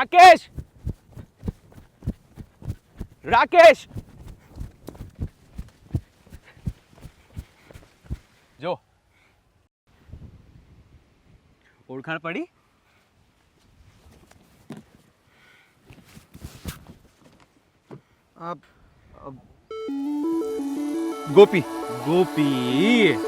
રાકેશ રાકેશ જો ઓળખાણ પડી? ગોપી ગોપી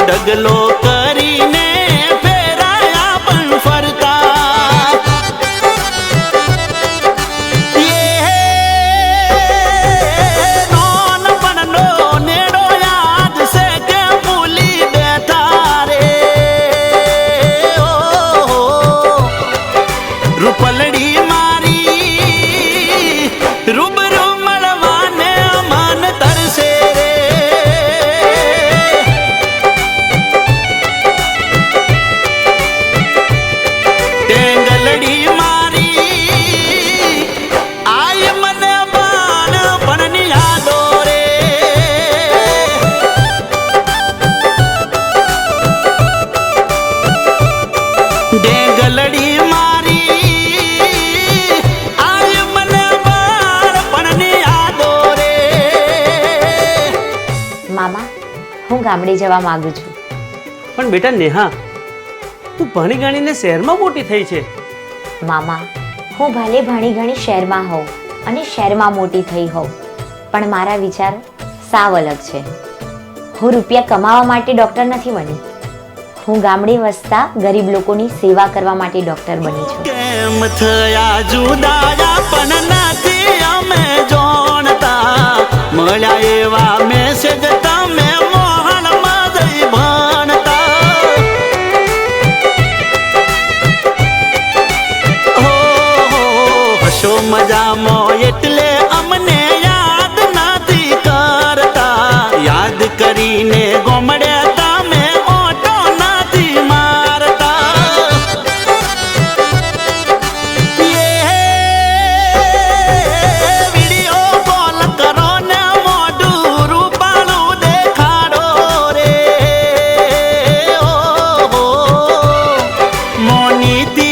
ઢગલો કરીને ફેરાયા પણ ફરતા નોન પણ નો નેડો યાદ છે કે ભૂલી બેઠા રે રૂપલડી મારી રૂબરૂ મળવાને મન તરસે રે ટેંગલડી મારી આય મને બાળપણની યાદો રે ટેંગલડી મારી આય મને બાળપણની યાદો રે. મામા, હું ગામડે જવા માંગુ છું. પણ બેટા નેહા, તું ભણી ગણીને શહેરમાં મોટી થઈ છે. મામા, હું ભલે ભણી ગણી શહેરમાં હોઉં અને શહેરમાં મોટી થઈ હોઉં, પણ મારા વિચાર સાવ અલગ છે. હું રૂપિયા કમાવા માટે ડૉક્ટર નથી બની. હું ગામડે વસતા ગરીબ લોકોની સેવા કરવા માટે ડૉક્ટર બની છું. કેમ થયા જુદાયા પણ નથી અમે જોણતા, મળ્યા એવા મેસેજ તમે મોહણમાં જઈ ભણતા. હશો મજામાં એટલે અમને યાદ નથી કરતા, યાદ કરીને ગોમડે તમે ઓટો નથી મારતા. વિડીયો કોલ કરો ને મોઢું રૂપાળું દેખાડો રે મોનીતી